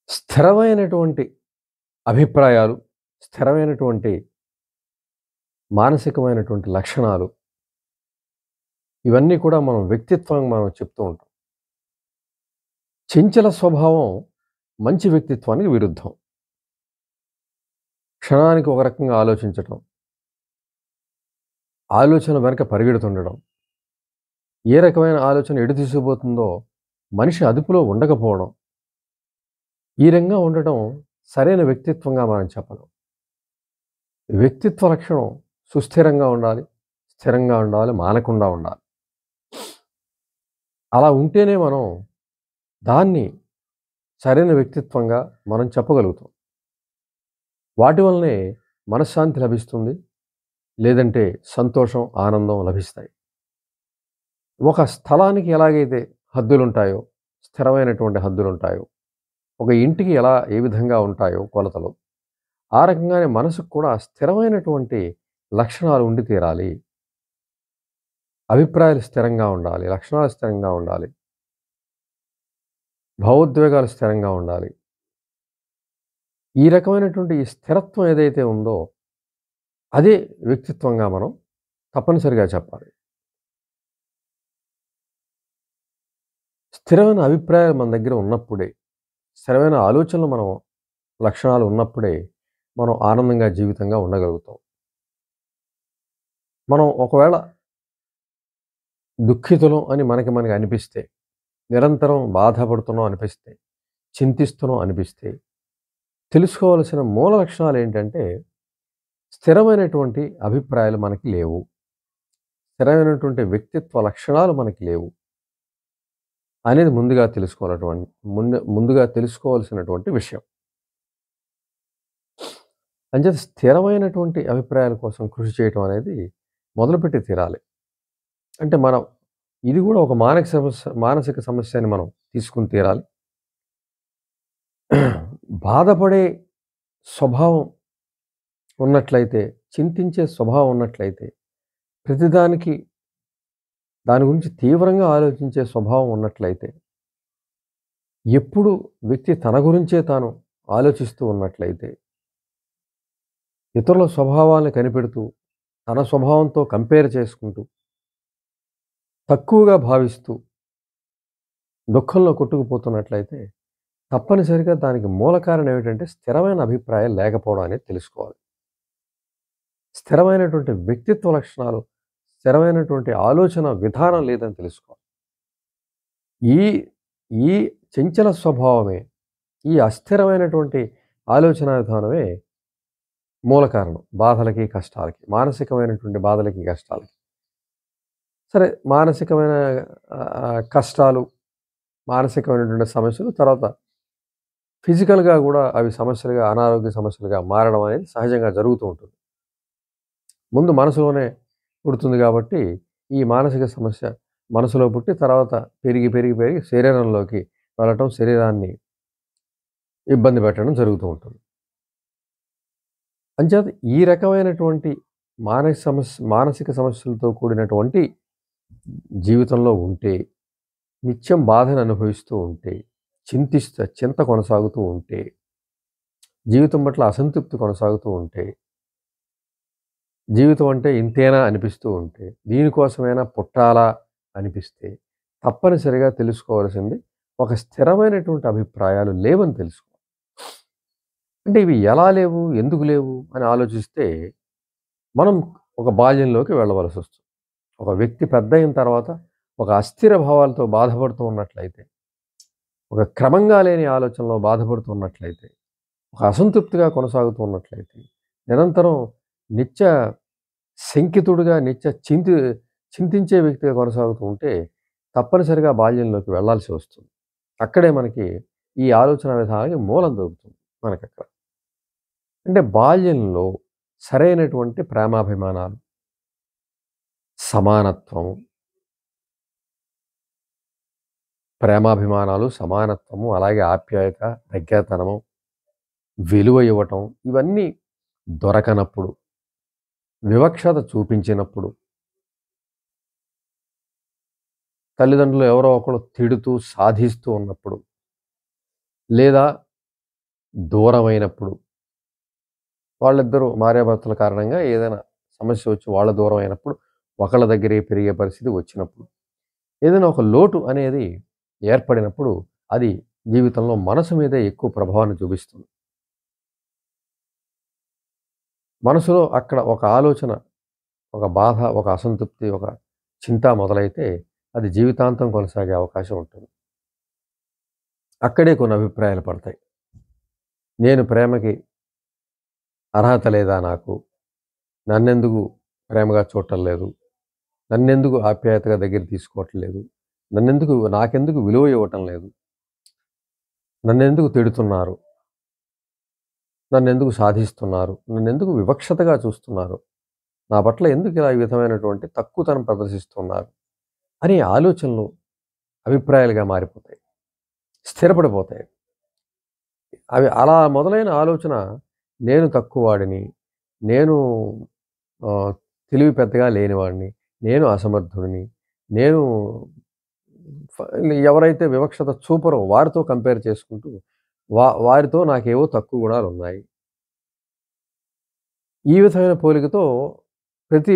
స్థిరమైనటువంటి అభిప్రాయాలు, స్థిరమైనటువంటి మానసికమైనటువంటి లక్షణాలు, ఇవన్నీ కూడా మనం వ్యక్తిత్వం మనం చెప్తూ ఉంటాం. చంచల స్వభావం మంచి వ్యక్తిత్వానికి విరుద్ధం. క్షణానికి ఒక రకంగా ఆలోచించటం, ఆలోచన వెనక పరిగెడుతుండడం, ఏ రకమైన ఆలోచన ఎటు తీసుకుపోతుందో మనిషి అదుపులో ఉండకపోవడం, ఈ రకంగా ఉండటం సరైన వ్యక్తిత్వంగా మనం చెప్పలేం. వ్యక్తిత్వ లక్షణం సుస్థిరంగా ఉండాలి, స్థిరంగా ఉండాలి, మానకుండా ఉండాలి. అలా ఉంటేనే మనం దాన్ని సరైన వ్యక్తిత్వంగా మనం చెప్పగలుగుతాం. వాటి వల్లనే మనశ్శాంతి లభిస్తుంది. లేదంటే సంతోషం, ఆనందం లభిస్తాయి. ఒక స్థలానికి ఎలాగైతే హద్దులుంటాయో, స్థిరమైనటువంటి హద్దులుంటాయో, ఒక ఇంటికి ఏ విధంగా ఉంటాయో కొలతలు, ఆ రకంగానే మనసుకు కూడా స్థిరమైనటువంటి లక్షణాలు ఉండి తీరాలి. అభిప్రాయాలు స్థిరంగా ఉండాలి, లక్షణాలు స్థిరంగా ఉండాలి, భావోద్వేగాలు స్థిరంగా ఉండాలి. ఈ రకమైనటువంటి ఈ స్థిరత్వం ఏదైతే ఉందో, అదే వ్యక్తిత్వంగా మనం తప్పనిసరిగా చెప్పాలి. స్థిరమైన అభిప్రాయాలు మన దగ్గర ఉన్నప్పుడే, స్థిరమైన ఆలోచనలు లక్షణాలు ఉన్నప్పుడే మనం ఆనందంగా జీవితంగా ఉండగలుగుతాం. మనం ఒకవేళ దుఃఖితులం అని మనకి అనిపిస్తే, నిరంతరం బాధపడుతున్నాం అనిపిస్తే, చింతిస్తున్నాం అనిపిస్తే, తెలుసుకోవాల్సిన మూల లక్షణాలు ఏంటంటే, స్థిరమైనటువంటి అభిప్రాయాలు మనకి లేవు. స్థిరమైనటువంటి వ్యక్తిత్వ లక్షణాలు మనకి లేవు అనేది ముందుగా తెలుసుకోవాల్సినటువంటి విషయం. అంచేత స్థిరమైనటువంటి అభిప్రాయాల కోసం కృషి చేయటం అనేది మొదలుపెట్టి తీరాలి. అంటే ఇది కూడా ఒక మానసిక సమస్య అని మనం తీసుకొని తీరాలి. బాధపడే స్వభావం ఉన్నట్లయితే, చింతించే స్వభావం ఉన్నట్లయితే, ప్రతిదానికి దాని గురించి తీవ్రంగా ఆలోచించే స్వభావం ఉన్నట్లయితే, ఎప్పుడు వ్యక్తి తన గురించే తాను ఆలోచిస్తూ ఉన్నట్లయితే, ఇతరుల స్వభావాలను కనిపెడుతూ, తన స్వభావంతో కంపేర్ చేసుకుంటూ, తక్కువగా భావిస్తూ, దుఃఖంలో కొట్టుకుపోతున్నట్లయితే, తప్పనిసరిగా దానికి మూల కారణం ఏమిటంటే స్థిరమైన అభిప్రాయాలు లేకపోవడం అనేది తెలుసుకోవాలి. స్థిరమైనటువంటి వ్యక్తిత్వ లక్షణాలు, స్థిరమైనటువంటి ఆలోచన విధానం లేదని తెలుసుకోవాలి. ఈ ఈ చంచల స్వభావమే, ఈ అస్థిరమైనటువంటి ఆలోచనా విధానమే మూల కారణం బాధలకి, కష్టాలకి, మానసికమైనటువంటి బాధలకి, కష్టాలకి. సరే, మానసికమైన కష్టాలు, మానసికమైనటువంటి సమస్యలు తర్వాత ఫిజికల్‌గా గూడా అవి సమస్యలుగా, అనారోగ్య సమస్యలుగా మారడం అనేది సహజంగా జరుగుతూ ఉంటుంది. ముందు మనసులోనే పుడుతుంది కాబట్టి, ఈ మానసిక సమస్య మనసులో పుట్టి తర్వాత పెరిగి శరీరంలోకి వెళ్ళటం, శరీరాన్ని ఇబ్బంది పెట్టడం జరుగుతూ ఉంటుంది. అంచేత ఈ రకమైనటువంటి మానసిక సమస్యలతో కూడినటువంటి జీవితంలో ఉంటే, నిత్యం బాధను అనుభవిస్తూ ఉంటే, చింత కొనసాగుతూ ఉంటే, జీవితం పట్ల అసంతృప్తి కొనసాగుతూ ఉంటే, జీవితం అంటే ఇంతేనా అనిపిస్తూ ఉంటే, దీనికోసమైనా పుట్టాలా అనిపిస్తే, తప్పనిసరిగా తెలుసుకోవాల్సింది ఒక స్థిరమైనటువంటి అభిప్రాయాలు లేవని తెలుసుకోవాలి. అంటే ఇవి ఎలా లేవు, ఎందుకు లేవు అని ఆలోచిస్తే, మనం ఒక బాల్యంలోకి వెళ్ళవలసొస్తుంది. ఒక వ్యక్తి పెద్దయిన తర్వాత ఒక అస్థిర భావాలతో బాధపడుతూ ఉన్నట్లయితే, ఒక క్రమంగా లేని ఆలోచనలో బాధపడుతూ ఉన్నట్లయితే, ఒక అసంతృప్తిగా కొనసాగుతూ ఉన్నట్లయితే, నిరంతరం నిత్య శంకితుడుగా, చింతించే వ్యక్తిగా కొనసాగుతూ ఉంటే, తప్పనిసరిగా బాల్యంలోకి వెళ్ళాల్సి వస్తుంది. అక్కడే మనకి ఈ ఆలోచన విధానానికి మూలం దొరుకుతుంది మనకక్కడ. అంటే బాల్యంలో సరైనటువంటి ప్రేమాభిమానాలు, సమానత్వము, సమానత్వము, అలాగే ఆప్యాయత, దగ్గరతనము, విలువ ఇవ్వటం, ఇవన్నీ దొరకనప్పుడు, వివక్షత చూపించినప్పుడు, తల్లిదండ్రులు ఎవరో ఒకరు తిడుతూ, సాధిస్తూ ఉన్నప్పుడు, లేదా దూరమైనప్పుడు, వాళ్ళిద్దరూ భార్యాభర్తల కారణంగా ఏదైనా సమస్య వచ్చి వాళ్ళ దూరం అయినప్పుడు, ఒకళ్ళ దగ్గరే పెరిగే పరిస్థితి వచ్చినప్పుడు, ఏదైనా ఒక లోటు అనేది ఏర్పడినప్పుడు, అది జీవితంలో మనసు మీదే ఎక్కువ ప్రభావాన్ని చూపిస్తుంది. మనసులో అక్కడ ఒక ఆలోచన, ఒక బాధ, ఒక అసంతృప్తి, ఒక చింత మొదలైతే అది జీవితాంతం కొనసాగే అవకాశం ఉంటుంది. అక్కడే కొన్ని అభిప్రాయాలు పడతాయి. నేను ప్రేమకి అర్హత లేదా నాకు? నన్నెందుకు ప్రేమగా చూడటం లేదు? నన్నెందుకు ఆప్యాయతగా దగ్గర తీసుకోవటం లేదు? నాకెందుకు విలువ ఇవ్వటం లేదు? నన్నెందుకు తిడుతున్నారు? నన్నెందుకు సాధిస్తున్నారు? నన్నెందుకు వివక్షతగా చూస్తున్నారు? నా పట్ల ఎందుకు ఇలా ఈ విధమైనటువంటి తక్కువతనం ప్రదర్శిస్తున్నారు? అనే ఆలోచనలు అభిప్రాయాలుగా మారిపోతాయి. స్థిరపడిపోతాయి. అవి అలా మొదలైన ఆలోచన నేను తక్కువవాడిని, నేను ఆహ్, తెలివి పెద్దగా లేనివాడిని, నేను అసమర్థుడిని, నేను ఫ ఎవరైతే వివక్షత చూపరో వారితో కంపేర్ చేసుకుంటూ వారితో నాకేవో తక్కువ గుణాలున్నాయి. ఈ విధమైన పోలికతో ప్రతి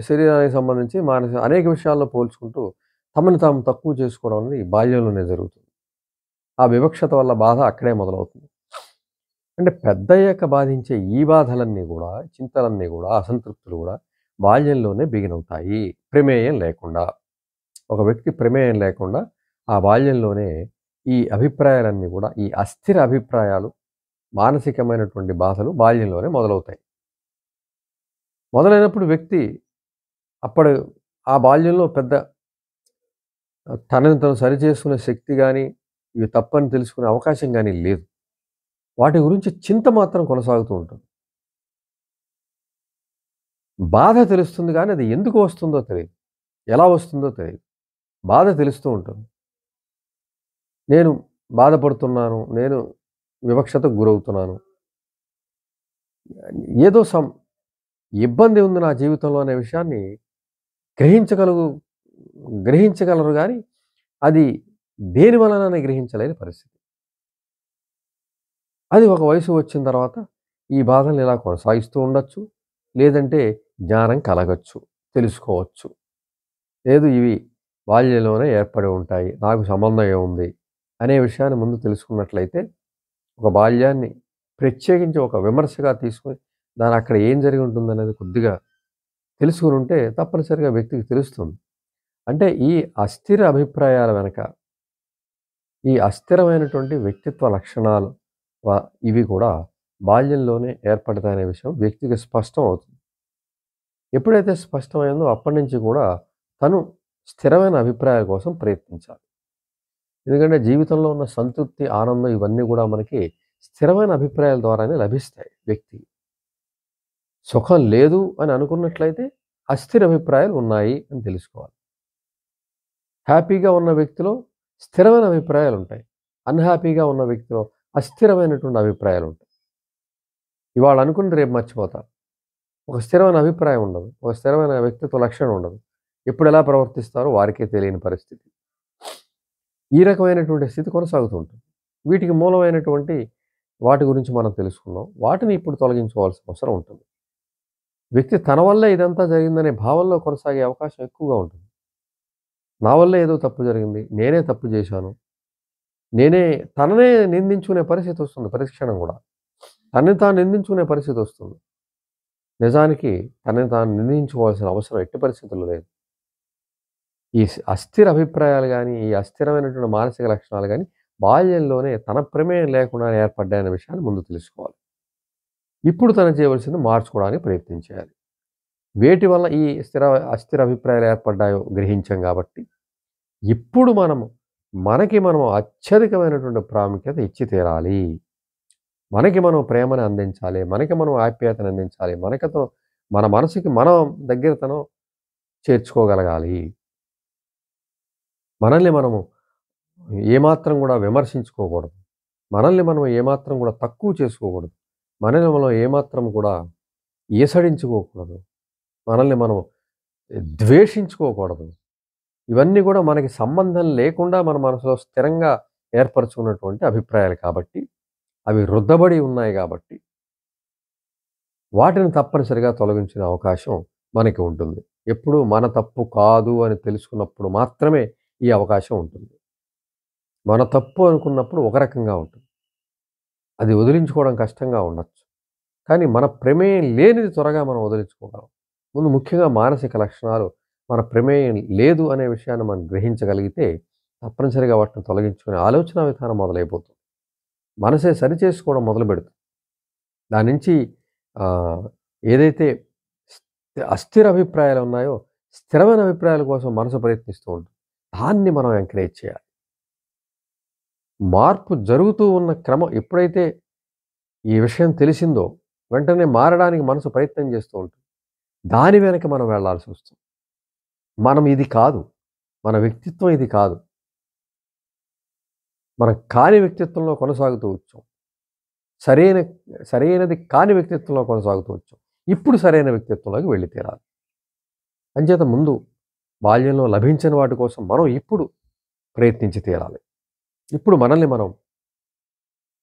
శరీరానికి సంబంధించి మానసిక అనేక విషయాల్లో పోల్చుకుంటూ తమను తాము తక్కువ చేసుకోవడం అనేది బాల్యంలోనే జరుగుతుంది. ఆ వివక్షత వల్ల బాధ అక్కడే మొదలవుతుంది. అంటే పెద్దయ్యాక బాధించే ఈ బాధలన్నీ గూడా, చింతలన్నీ గూడా, అసంతృప్తులు గూడా బాల్యంలోనే బిగినవుతాయి. ప్రమేయం లేకుండా. ఒక వ్యక్తి ప్రమేయం లేకుండా ఆ బాల్యంలోనే ఈ అభిప్రాయాలన్నీ గూడా, ఈ అస్థిర అభిప్రాయాలు, మానసికమైనటువంటి బాధలు బాల్యంలోనే మొదలవుతాయి. మొదలైనప్పుడు వ్యక్తి అప్పుడు ఆ బాల్యంలో పెద్ద తనని తను సరిచేసుకునే శక్తి గాని, ఇవి తప్పని తెలుసుకునే అవకాశం గాని లేదు. వాటి గురించి చింత మాత్రం కొనసాగుతూ ఉంటుంది. బాధ తెలుస్తుంది గానీ, అది ఎందుకు వస్తుందో తెలీదు. ఎలా వస్తుందో తెలీదు. బాధ తెలుస్తూ ఉంటుంది. నేను బాధపడుతున్నాను. నేను వివక్షతకు గురవుతున్నాను. ఏదో ఇబ్బంది ఉంది నా జీవితంలో అనే విషయాన్ని గ్రహించగలుగు గ్రహించగలరు గానీ, అది దేని వలనని గ్రహించలేని పరిస్థితి. అది ఒక వయసు వచ్చిన తర్వాత ఈ బాధల్ని ఇలా కొనసాగిస్తూ ఉండొచ్చు. లేదంటే జ్ఞానం కలగొచ్చు. తెలుసుకోవచ్చు. లేదు ఇవి బాల్యంలోనే ఏర్పడి ఉంటాయి. నాకు సంబంధం ఏముంది? అనే విషయాన్ని ముందు తెలుసుకున్నట్లయితే, ఒక బాల్యాన్ని ప్రత్యేకించి ఒక విమర్శగా తీసుకొని, అక్కడ ఏం జరిగి ఉంటుందనేది కొద్దిగా తెలుసుకొనుంటే తప్పనిసరిగా వ్యక్తికి తెలుస్తుంది. అంటే ఈ అస్థిర అభిప్రాయాల వెనక, ఈ అస్థిరమైనటువంటి వ్యక్తిత్వ లక్షణాలు వ ఇవి కూడా బాల్యంలోనే ఏర్పడతాయనే విషయం వ్యక్తికి స్పష్టం అవుతుంది. ఎప్పుడైతే స్పష్టమైందో అప్పటినుంచి కూడా తను స్థిరమైన అభిప్రాయాల కోసం ప్రయత్నించాలి. ఎందుకంటే జీవితంలో ఉన్న సంతృప్తి, ఆనందం ఇవన్నీ కూడా మనకి స్థిరమైన అభిప్రాయాల ద్వారానే లభిస్తాయి వ్యక్తికి. సుఖం లేదు అని అనుకున్నట్లయితే అస్థిర అభిప్రాయాలు ఉన్నాయి అని తెలుసుకోవాలి. హ్యాపీగా ఉన్న వ్యక్తిలో స్థిరమైన అభిప్రాయాలుంటాయి. అన్‌హ్యాపీగా ఉన్న వ్యక్తిలో అస్థిరమైనటువంటి అభిప్రాయాలుంటాయి. ఇవాళ అనుకున్నది రేపు మర్చిపోతారు. ఒక స్థిరమైన అభిప్రాయం ఉండదు. ఒక స్థిరమైన వ్యక్తిత్వ లక్షణం ఉండదు. ఎప్పుడెలా ప్రవర్తిస్తారో వారికే తెలియని పరిస్థితి. ఈ రకమైనటువంటి స్థితి కొనసాగుతూ ఉంటుంది. వీటికి మూలమైనటువంటి వాటి గురించి మనం తెలుసుకున్నాం. వాటిని ఇప్పుడు తొలగించుకోవాల్సిన అవసరం ఉంటుంది. వ్యక్తి తన వల్లే ఇదంతా జరిగిందనే భావనలో కొనసాగే అవకాశం ఎక్కువగా ఉంటుంది. నా వల్లే ఏదో తప్పు జరిగింది. నేనే తప్పు చేశాను. తననే నిందించుకునే పరిస్థితి వస్తుంది ప్రతి క్షణం గూడా. తనని తాను నిందించుకునే పరిస్థితి వస్తుంది. నిజానికి తనని తాను నిందించుకోవాల్సిన అవసరం ఎట్టి పరిస్థితుల్లో లేదు. ఈ అస్థిర అభిప్రాయాలు గాని, ఈ అస్థిరమైనటువంటి మానసిక లక్షణాలు గాని, బాల్యంలోనే తన ప్రమేయం లేకుండా ఏర్పడ్డాయనే విషయాన్ని ముందు తెలుసుకోవాలి. ఇప్పుడు తను చేయవలసింది మార్చుకోవడానికి ప్రయత్నం చేయాలి. వేటి వల్ల ఈ అస్థిర అభిప్రాయాలు ఏర్పడ్డాయో గ్రహించాం కాబట్టి, ఇప్పుడు మనకి మనం అత్యధికమైనటువంటి ప్రాముఖ్యత ఇచ్చి తీరాలి. మనకి మనం ప్రేమను అందించాలి. మనకి మనం ఆప్యాయతను అందించాలి. మన మనసుకి మనం దగ్గరతనం చేర్చుకోగలగాలి. మనల్ని మనము ఏమాత్రం గూడా విమర్శించుకోకూడదు. మనల్ని మనం ఏమాత్రం గూడా తక్కువ చేసుకోకూడదు. మనల్ని మనం ఏమాత్రం కూడా ఈసడించుకోకూడదు. మనల్ని మనం ద్వేషించుకోకూడదు. ఇవన్నీ గూడా మనకి సంబంధం లేకుండా మన మనసులో స్థిరంగా ఏర్పరచుకున్నటువంటి అభిప్రాయాలు కాబట్టి, అవి రుద్దబడి ఉన్నాయి కాబట్టి వాటిని తప్పనిసరిగా తొలగించిన అవకాశం మనకి ఉంటుంది. ఎప్పుడు మన తప్పు కాదు అని తెలుసుకున్నప్పుడు మాత్రమే ఈ అవకాశం ఉంటుంది. మన తప్పు అనుకున్నప్పుడు ఒక రకంగా ఉంటుంది. అది వదిలించుకోవడం కష్టంగా ఉండొచ్చు. కానీ మన ప్రమేయం లేనిది త్వరగా మనం వదిలించుకోగలం. ముందు ముఖ్యంగా మానసిక లక్షణాలు మన ప్రమేయం లేదు అనే విషయాన్ని మనం గ్రహించగలిగితే తప్పనిసరిగా వాటిని తొలగించుకునే ఆలోచన విధానం మొదలైపోతుంది. మనసే సరిచేసుకోవడం మొదలుపెడుతుంది. దాని నుంచి ఆహ్, ఏదైతే అస్థిర అభిప్రాయాలు ఉన్నాయో స్థిరమైన అభిప్రాయాల కోసం మనసు ప్రయత్నిస్తూ ఉంటుంది. దాన్ని మనం ఎంకరేజ్ చేయాలి. మార్పు జరుగుతూ ఉన్న క్రమం ఎప్పుడైతే ఈ విషయం తెలిసిందో వెంటనే మారడానికి మనసు ప్రయత్నం చేస్తూ ఉంటుంది. దాని వెనక మనం వెళ్ళాల్సొస్తుంది. మనం ఇది కాదు. మన వ్యక్తిత్వం ఇది కాదు. మనం కాని వ్యక్తిత్వంలో కొనసాగుతూ వచ్చాం. సరైన సరైనది కాని వ్యక్తిత్వంలో కొనసాగుతూ వచ్చాం. ఇప్పుడు సరైన వ్యక్తిత్వంలోకి వెళ్ళి తీరాలి. అంచేత ముందు బాల్యంలో లభించని వాటి కోసం మనం ఇప్పుడు ప్రయత్నించి తీరాలి. ఇప్పుడు మనల్ని మనం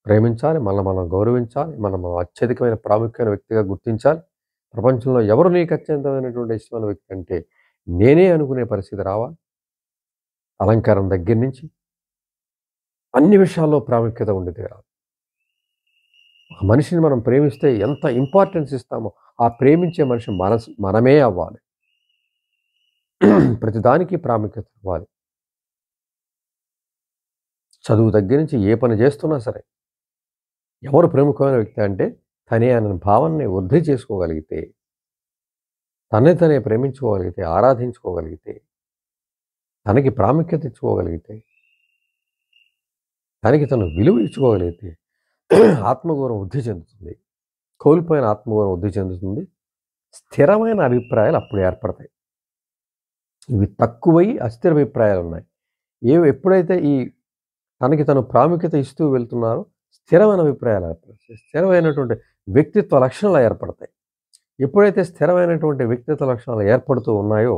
ప్రేమించాలి. మనల్ని మనం గౌరవించాలి. మనం అత్యధికమైన ప్రాముఖ్యమైన వ్యక్తిగా గుర్తించాలి. ప్రపంచంలో ఎవరు నీకు అత్యంతమైనటువంటి ఇష్టమైన వ్యక్తి అంటే నేనే అనుకునే పరిస్థితి రావాలి. అలంకారం దగ్గర నుంచి అన్ని విషయాల్లో ప్రాముఖ్యత ఉండి తీరాలి. ఒక మనిషిని మనం ప్రేమిస్తే ఎంత ఇంపార్టెన్స్ ఇస్తామో ఆ ప్రేమించే మనిషి మనమే అవ్వాలి. ప్రతిదానికి ప్రాముఖ్యత ఇవ్వాలి. చదువు దగ్గర నుంచి ఏ పని చేస్తున్నా సరే ఎవరు ప్రముఖమైన వ్యక్తి అంటే తనే అనే భావనని వృద్ధి చేసుకోగలిగితే, తనే ప్రేమించుకోగలిగితే, ఆరాధించుకోగలిగితే, తనకి ప్రాముఖ్యత ఇచ్చుకోగలిగితే, తనకి తను విలువ ఇచ్చుకోగలిగితే ఆత్మగౌరవం వృద్ధి చెందుతుంది. కోల్పోయిన ఆత్మగౌరవం వృద్ధి చెందుతుంది. స్థిరమైన అభిప్రాయాలు అప్పుడు ఏర్పడతాయి. ఇవి తక్కువై అస్థిర అభిప్రాయాలు ఉన్నాయి. ఎప్పుడైతే ఈ తనకి తను ప్రాముఖ్యత ఇస్తూ వెళ్తున్నారో స్థిరమైన అభిప్రాయాలు ఏర్పడతాయి. స్థిరమైనటువంటి వ్యక్తిత్వ లక్షణాలు ఏర్పడతాయి. ఎప్పుడైతే స్థిరమైనటువంటి వ్యక్తిత్వ లక్షణాలు ఏర్పడుతూ ఉన్నాయో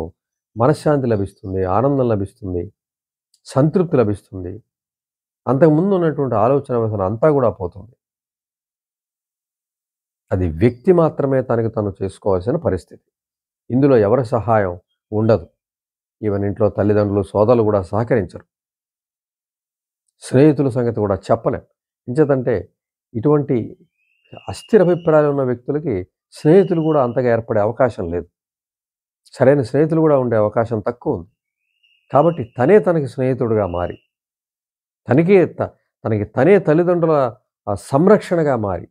మనశ్శాంతి లభిస్తుంది, ఆనందం లభిస్తుంది, సంతృప్తి లభిస్తుంది. అంతకుముందు ఉన్నటువంటి ఆలోచన విధానం అంతా కూడా పోతుంది. అది వ్యక్తి మాత్రమే తనకి తను చేసుకోవాల్సిన పరిస్థితి. ఇందులో ఎవరి సహాయం ఉండదు. ఈవెన్ ఇంట్లో తల్లిదండ్రులు, సోదరులు కూడా సహకరించరు. స్నేహితుల సంగతి కూడా చెప్పలేం. ఎంచేతంటే ఇటువంటి అస్థిర అభిప్రాయాలు ఉన్న వ్యక్తులకి స్నేహితులు కూడా అంతగా ఏర్పడే అవకాశం లేదు. సరైన స్నేహితులు కూడా ఉండే అవకాశం తక్కువ ఉంది. కాబట్టి తనకి స్నేహితుడుగా మారి, తనకి తనే తల్లిదండ్రుల సంరక్షణగా మారి,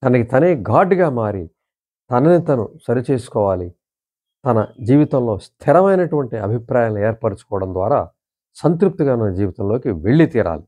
తనకి తనే గాడ్‌గా మారి, తనని తను సరిచేసుకోవాలి. తన జీవితంలో స్థిరమైనటువంటి అభిప్రాయాలను ఏర్పరచుకోవడం ద్వారా సంతృప్తిగా ఉన్న జీవితంలోకి వెళ్ళి తీరాలి.